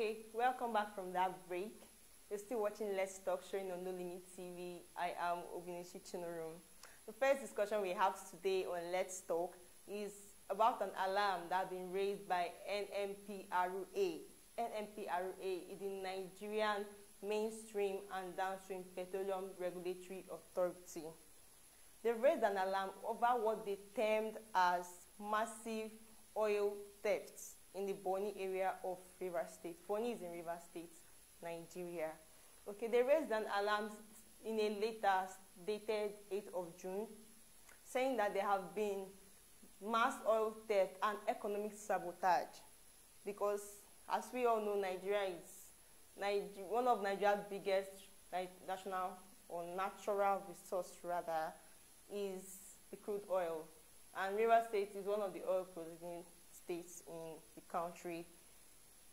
Okay, welcome back from that break. You're still watching Let's Talk, showing on No Limit TV. I am Obinishi Chinorum. The first discussion we have today on Let's Talk is about an alarm that has been raised by NMPRA. NMPRA is the Nigerian Mainstream and Downstream Petroleum Regulatory Authority. They raised an alarm over what they termed as massive oil thefts in the Bonny area of Rivers State. Bonny is in Rivers State, Nigeria. Okay, they raised an alarm in a letter dated 8th of June, saying that there have been mass oil theft and economic sabotage, because as we all know, Nigeria is one of Nigeria's biggest national or natural resource rather is the crude oil, and Rivers State is one of the oil producing states in the country.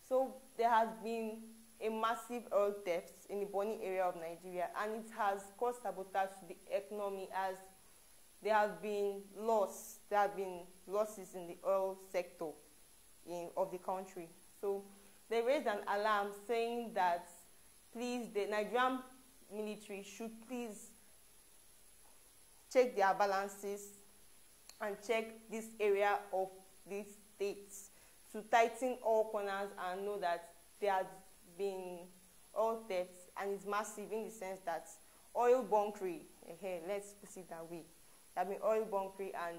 So there has been a massive oil theft in the Bonny area of Nigeria, and it has caused sabotage to the economy, as there have been losses in the oil sector of the country. So they raised an alarm saying that please, the Nigerian military should please check their balances and check this area of these states to tighten all corners and know that there has been oil theft, and it's massive in the sense that oil bunkering, let's put it that way. There have been oil bunkering, and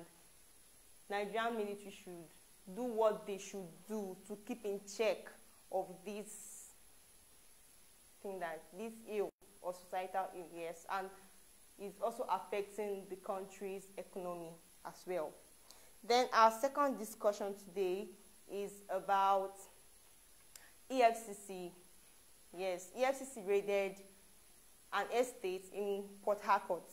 Nigerian military should do what they should do to keep in check of this thing, that this ill or societal ill, yes, and is also affecting the country's economy as well. Then our second discussion today is about EFCC. Yes, EFCC raided an estate in Port Harcourt.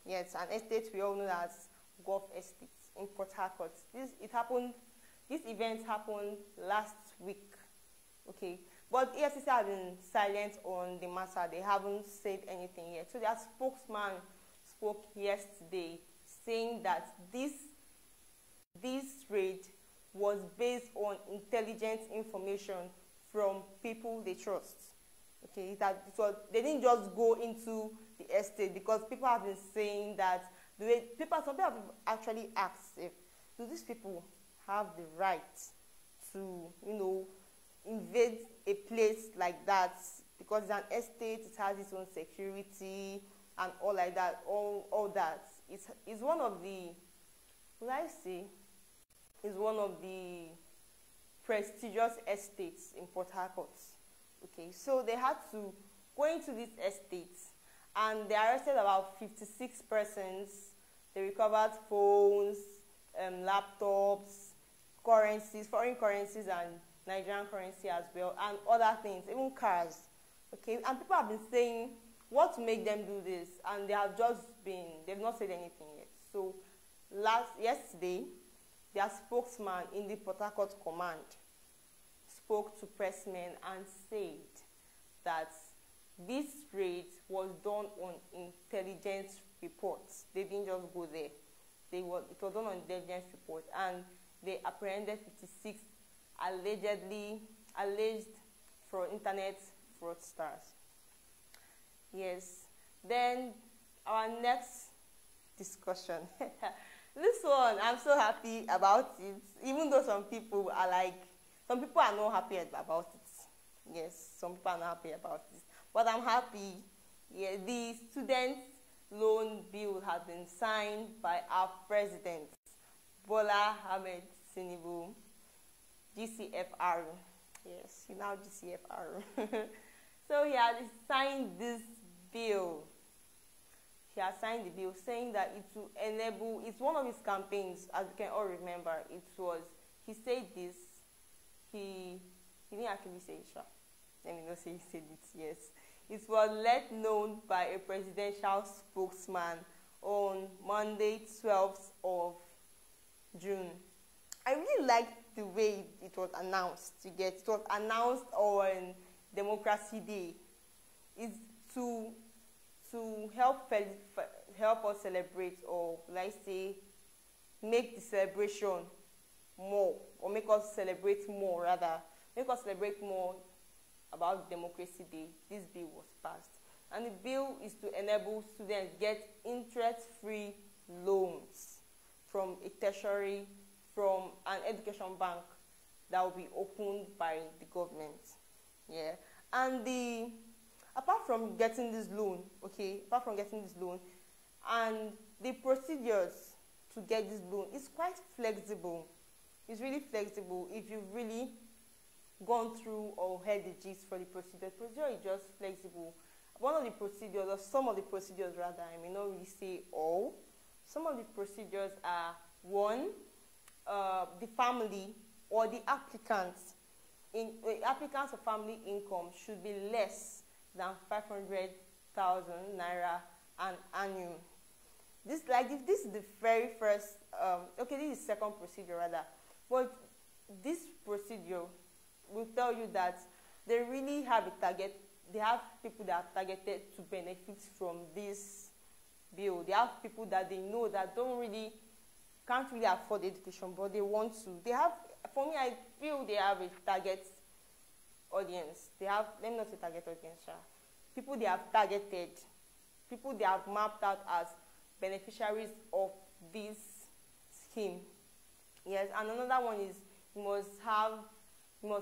Yes, an estate we all know as Gulf Estate in Port Harcourt. This event happened last week. Okay, but EFCC have been silent on the matter. They haven't said anything yet. So their spokesman spoke yesterday, saying that this raid was based on intelligent information from people they trust. Okay, they didn't just go into the estate, because people have been saying that some people have actually asked if do these people have the right to, invade a place like that, because it's an estate, it has its own security and all like that, all that. It's one of the, is one of the prestigious estates in Port Harcourt. Okay, so they had to go into this estate, and they arrested about 56 persons. They recovered phones, laptops, currencies, foreign currencies, and Nigerian currency as well, and other things, even cars. Okay, and people have been saying what to make them do this, and they've not said anything yet. So yesterday, their spokesman in the Port Harcourt command spoke to pressmen and said that this raid was done on intelligence reports. They didn't just go there. It was done on intelligence report, and they apprehended 56 alleged for internet fraudsters. Yes. Then our next discussion. This one, I'm so happy about it, even though some people are not happy about it. Yes, some people are not happy about it. But I'm happy. Yeah, the student loan bill has been signed by our president, Bola Ahmed Tinubu, GCFR. Yes, now GCFR. So he has signed this bill. He has signed the bill saying that it will enable, it's one of his campaigns, as you can all remember. He said this, he didn't actually say it, sure. Let me not say he said it, yes. It was let known by a presidential spokesman on Monday, 12th of June. I really liked the way it was announced. It was announced on Democracy Day. It's to help us celebrate, or let's say make the celebration more, or make us celebrate more rather, make us celebrate more about Democracy Day, this bill was passed. And the bill is to enable students get interest-free loans from a tertiary, from an education bank that will be opened by the government. Yeah. And apart from getting this loan, and the procedures to get this loan is quite flexible. It's really flexible if you've really gone through or heard the gist for the procedure. The procedure is just flexible. One of the procedures, or some of the procedures rather, I may not really say all. Some of the procedures are: one, the family or the applicants of family income should be less than 500,000 naira an annum. This is the very first. This is the second procedure rather, but this procedure will tell you that they really have a target. They have people that are targeted to benefit from this bill. They have people that they know that can't really afford education, but they want to. They have, for me, I feel they have a target audience. They have, let me not say target audience, people they have targeted, people they have mapped out as beneficiaries of this scheme. Yes, and another one is you must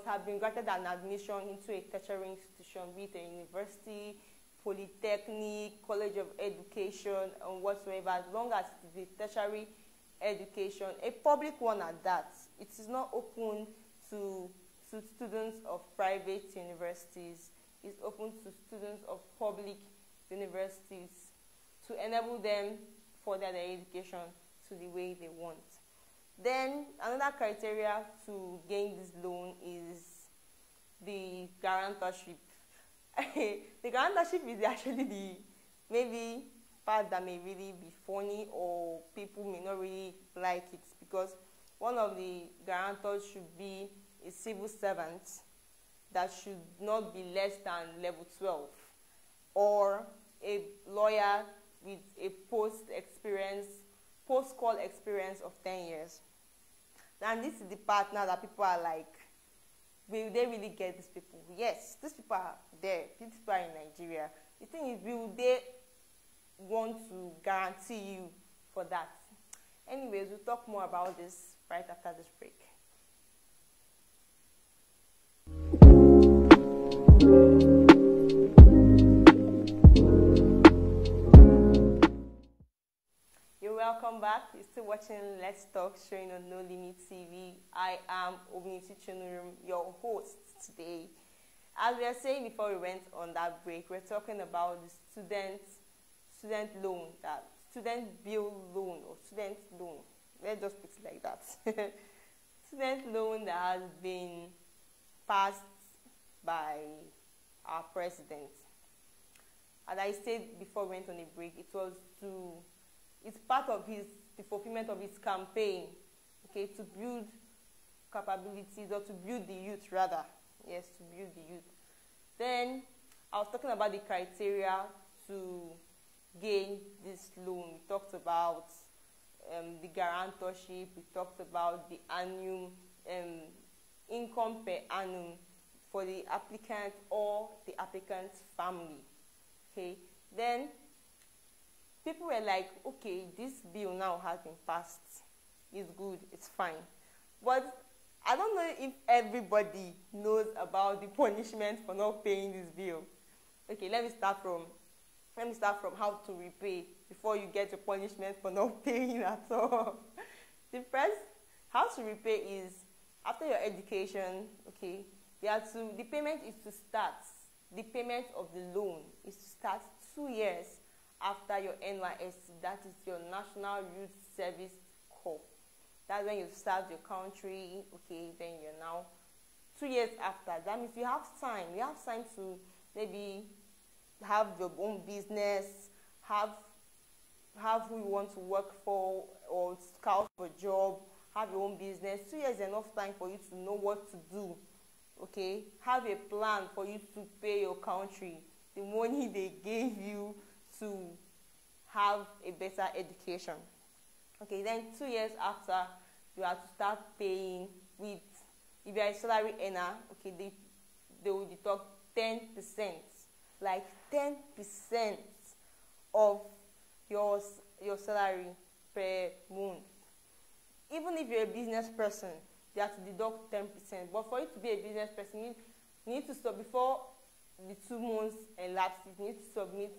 have been granted an admission into a tertiary institution, be it a university, polytechnic, college of education, and whatsoever, as long as it is a tertiary education, a public one at that. It is not open to students of private universities. It's open to students of public universities to enable them further their education to the way they want. Then another criteria to gain this loan is the guarantorship. The guarantorship is actually the maybe part that may really be funny, or people may not really like it, because one of the guarantors should be a civil servant that should not be less than level 12, or a lawyer with a post-call experience of 10 years. And this is the partner that people are like, will they really get these people? Yes, these people are there. These people are in Nigeria. The thing is, will they want to guarantee you for that? Anyways, we'll talk more about this right after this break. Welcome back. You're still watching Let's Talk, showing on No Limit TV. I am Obinisi Chinurum, your host today. As we were saying before we went on that break, we're talking about the student loan, that student bill loan or student loan. Let's just put it like that. Student loan that has been passed by our president. As I said before we went on a break, it's part of the fulfillment of his campaign, okay, to build capabilities, or to build the youth rather. Yes, to build the youth. Then I was talking about the criteria to gain this loan. We talked about the guarantorship. We talked about the annual income per annum for the applicant or the applicant's family. Okay, then people were like, okay, this bill now has been passed. It's good, it's fine. But I don't know if everybody knows about the punishment for not paying this bill. Okay, let me start from how to repay before you get your punishment for not paying at all. The first, how to repay is after your education, okay, the payment is to start. The payment of the loan is to start 2 years after your NYSC, that is your National Youth Service Corps. That's when you start your country, okay, then you're now 2 years after. That means you have time. You have time to maybe have your own business, have who you want to work for, or scout for a job, have your own business. 2 years is enough time for you to know what to do, okay? Have a plan for you to pay your country the money they gave you to have a better education. Okay, then 2 years after, you have to start paying with the if you're a salary earner, okay, they will deduct 10%, like 10% of your salary per month. Even if you're a business person, they have to deduct 10%. But for you to be a business person, you need to stop before the 2 months elapse. You need to submit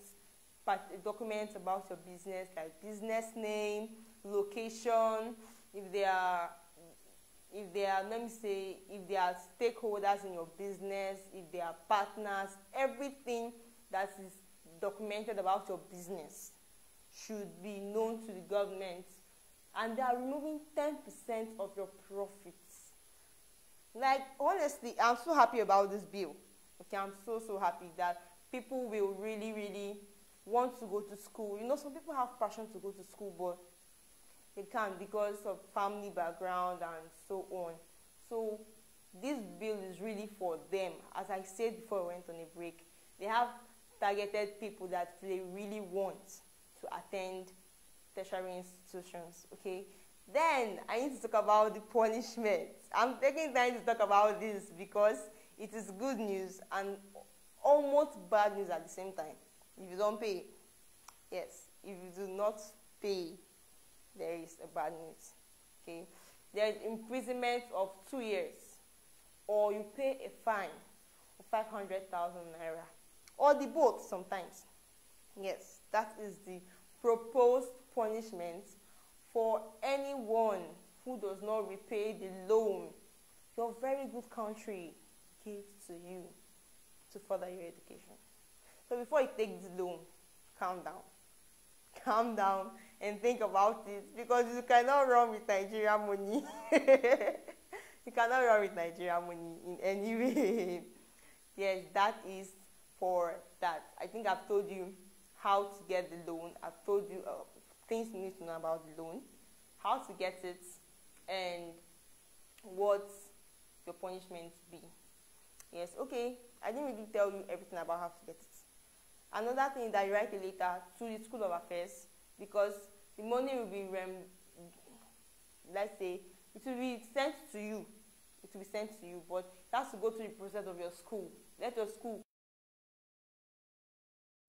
documents about your business, like business name, location, if they are, let me say, if they are stakeholders in your business, if they are partners, everything that is documented about your business should be known to the government. And they are removing 10% of your profits. Like, honestly, I'm so happy about this bill. Okay, I'm so happy that people will really want to go to school. You know, some people have passion to go to school, but they can't because of family background and so on. So this bill is really for them. As I said before I went on a break, they have targeted people that they really want to attend tertiary institutions. Okay, then I need to talk about the punishment. I'm taking time to talk about this because it is good news and almost bad news at the same time. If you don't pay, yes, if you do not pay, there is a bad news. Okay, there is imprisonment of 2 years, or you pay a fine of 500,000 naira, or the both sometimes. Yes, that is the proposed punishment for anyone who does not repay the loan your very good country gave to you to further your education. So before you take the loan, calm down and think about it, because you cannot run with Nigerian money. You cannot run with Nigerian money in any way. Yes, that is for that. I think I've told you how to get the loan. I've told you things you need to know about the loan, how to get it, and what your punishment be. Yes, okay, I didn't really tell you everything about how to get it. Another thing that you write a letter to the School of Affairs, because the money will be, let's say, it will be sent to you. It will be sent to you, but it has to go through the process of your school. Let your school,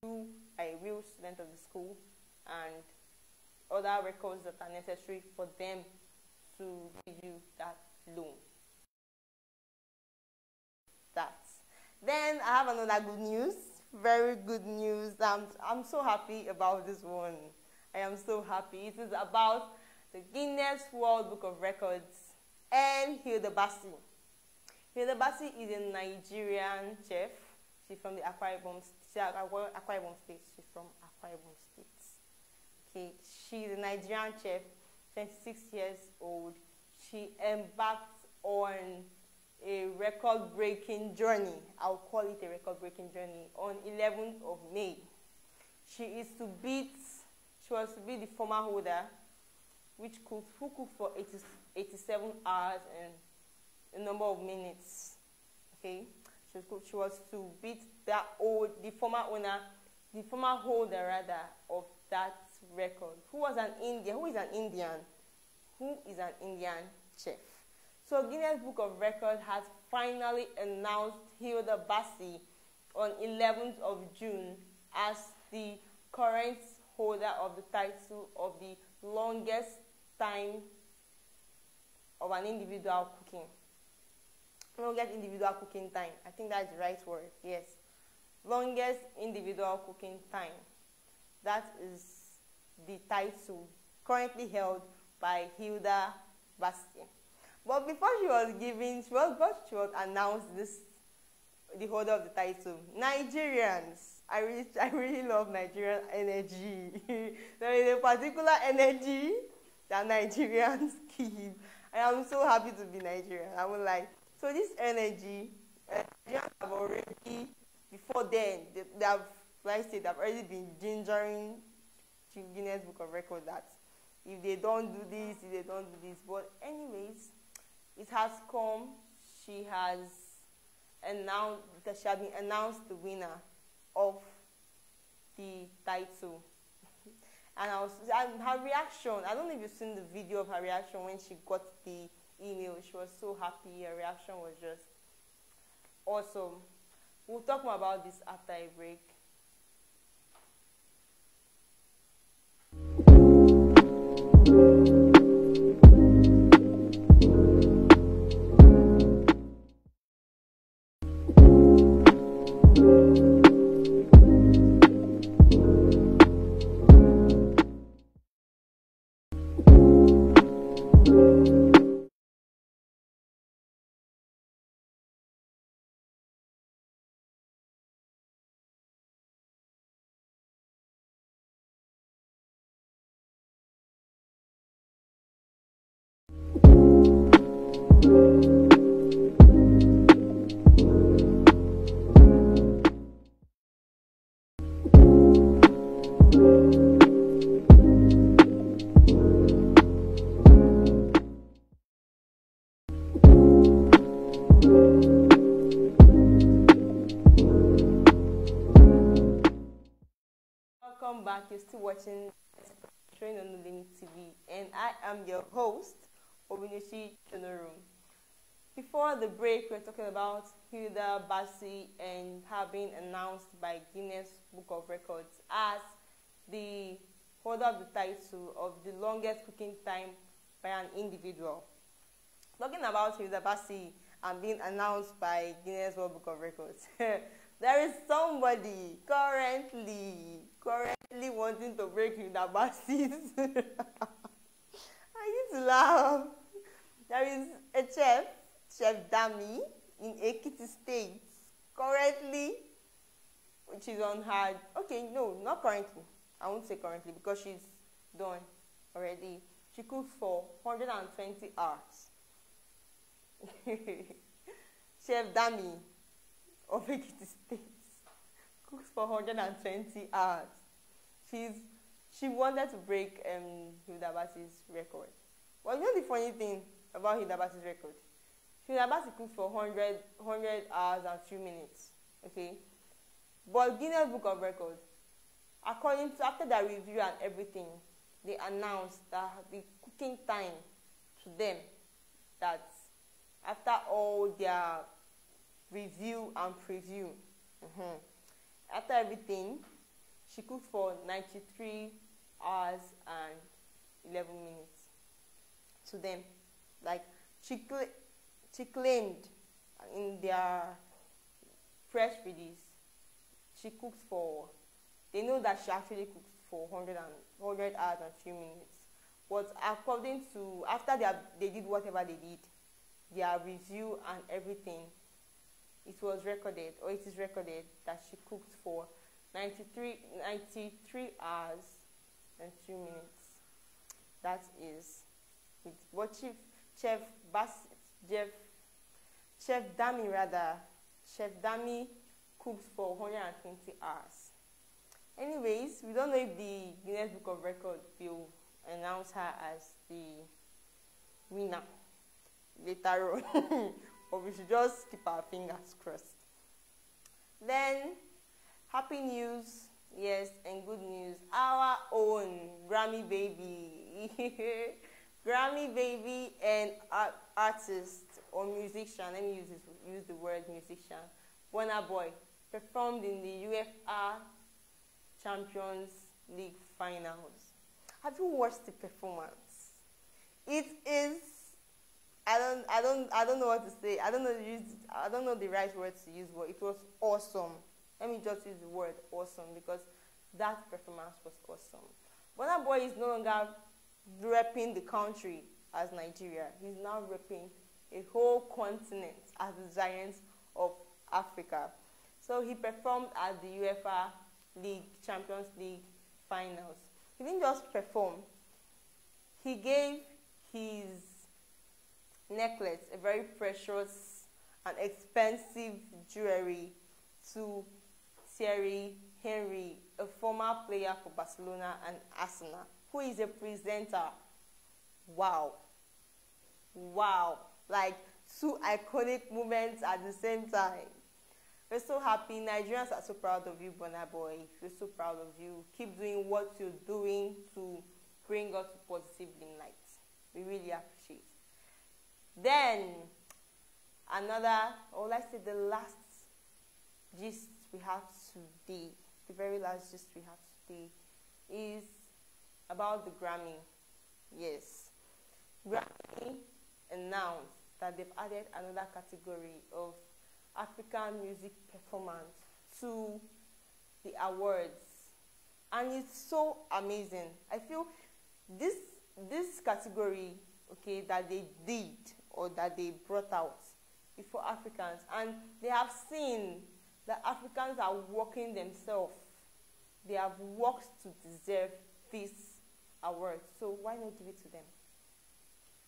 you are a real student of the school, and other records that are necessary for them to give you that loan. Then I have another good news, very good news. I'm so happy about this one. I am so happy. It is about the Guinness World Book of Records and Hilda Basi. Hilda Basi is a Nigerian chef. She's from the Akwa Ibom State. She's from Akwa Ibom State. Okay, she's a Nigerian chef, 26 years old. She embarked on a record-breaking journey. I'll call it a record-breaking journey on 11th of May. She was to be the former holder, who cooked for 87 hours and a number of minutes. Okay, she was to beat the former holder rather of that record, who is an Indian chef. So Guinness Book of Records has finally announced Hilda Basi on 11th of June as the current holder of the title of the longest time of an individual cooking. Longest individual cooking time. I think that's the right word. Yes. Longest individual cooking time. That is the title currently held by Hilda Basi. But before she was announced the holder of the title, Nigerians, I really love Nigerian energy. There is a particular energy that Nigerians give. I am so happy to be Nigerian. I would like, so this energy, Nigerians have already, before then, they have already been gingering to Guinness Book of Records that if they don't do this, But anyways, it has come. She has been announced the winner of the title. And her reaction, I don't know if you've seen the video of her reaction when she got the email. She was so happy. Her reaction was just awesome. We'll talk more about this after a break. Welcome back. You're still watching Showing on Nolini TV, and I am your host, Obinishi Chonorum. Before the break, we are talking about Hilda Baci and her being announced by Guinness Book of Records as the holder of the title of the longest cooking time by an individual. Talking about Hilda Baci and being announced by Guinness World Book of Records, there is somebody currently wanting to break Hilda Baci's. I need to laugh. There is a Chef Dami in Ekiti State, currently, which is on her, okay, no, not currently. I won't say currently because she's done already. She cooks for 120 hours. Chef Dami of Ekiti State cooks for 120 hours. She wanted to break Hilda Baci's record. Well, you know the funny thing about Hilda Baci's record? Hilda Baci cooked for 100 hours and 2 minutes. Okay? But Guinness Book of Records, according to, after their review and everything, they announced that the cooking time to them, that after all their review and preview, after everything, she cooked for 93 hours and 11 minutes to them. Like, she claimed in their press release, she cooked for, they know that she actually cooked for 100 hours and 3 minutes. But according to, after they did whatever they did, their review and everything, it was recorded, or it is recorded, that she cooked for 93 hours and 2 minutes. That is it. But Chef Dami cooks for 120 hours. Anyways, we don't know if the Guinness Book of Records will announce her as the winner later on. But we should just keep our fingers crossed. Then, happy news, yes, and good news. Our own Grammy baby, Grammy baby and artist or musician, let me use the word musician, Burna Boy, performed in the UEFA Champions League finals. Have you watched the performance? It is, I don't know what to say. I don't know the right words to use, but it was awesome. Let me just use the word awesome, because that performance was awesome. Burna Boy is no longer repping the country as Nigeria. He's now repping a whole continent as the giant of Africa. So he performed at the UEFA Champions League finals. He didn't just perform. He gave his necklace, a very precious and expensive jewelry, to Thierry Henry, a former player for Barcelona and Arsenal, who is a presenter. Wow. Like, two iconic moments at the same time. We're so happy. Nigerians are so proud of you, Burna Boy. We're so proud of you. Keep doing what you're doing to bring us to positive light. We really appreciate it. Then another, or let's say the last gist we have today, the very last gist we have today, is about the Grammy. Yes, Grammy announced that they've added another category of African music performance to the awards, and it's so amazing. I feel this category, okay, that they did or that they brought out is for Africans, and they have seen that Africans are working themselves. They have worked to deserve this award, so why not give it to them?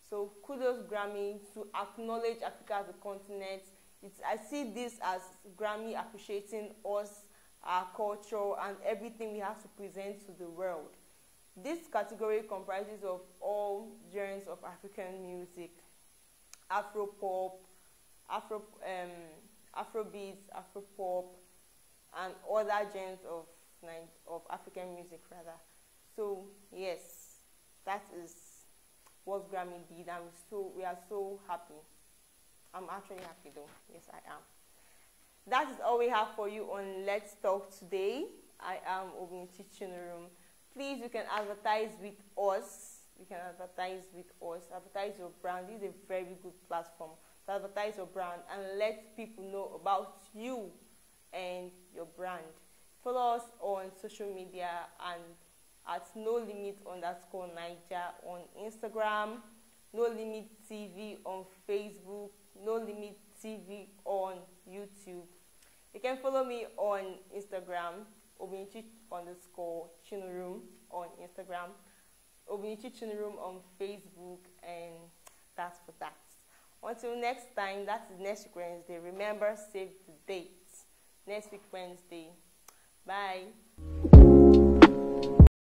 So kudos Grammy to acknowledge Africa as a continent. I see this as Grammy appreciating us, our culture, and everything we have to present to the world. This category comprises of all genres of African music: Afro-pop, Afrobeats, Afro-pop, and other genres of African music rather. So yes, that is what Grammy did, and we are so happy. I'm actually happy though. Yes, I am. That is all we have for you on Let's Talk today. I am Obinichi Chinurum. Please, you can advertise with us. You can advertise with us. Advertise your brand. This is a very good platform to advertise your brand and let people know about you and your brand. Follow us on social media and at No Limit _Naija on Instagram, No Limit TV on Facebook, No Limit TV on YouTube. You can follow me on Instagram, Obinichi _Chinurum on Instagram, Obinichi Chinurum on Facebook, and that's for that. Until next time, that is next week Wednesday. Remember, save the date. Next week Wednesday. Bye.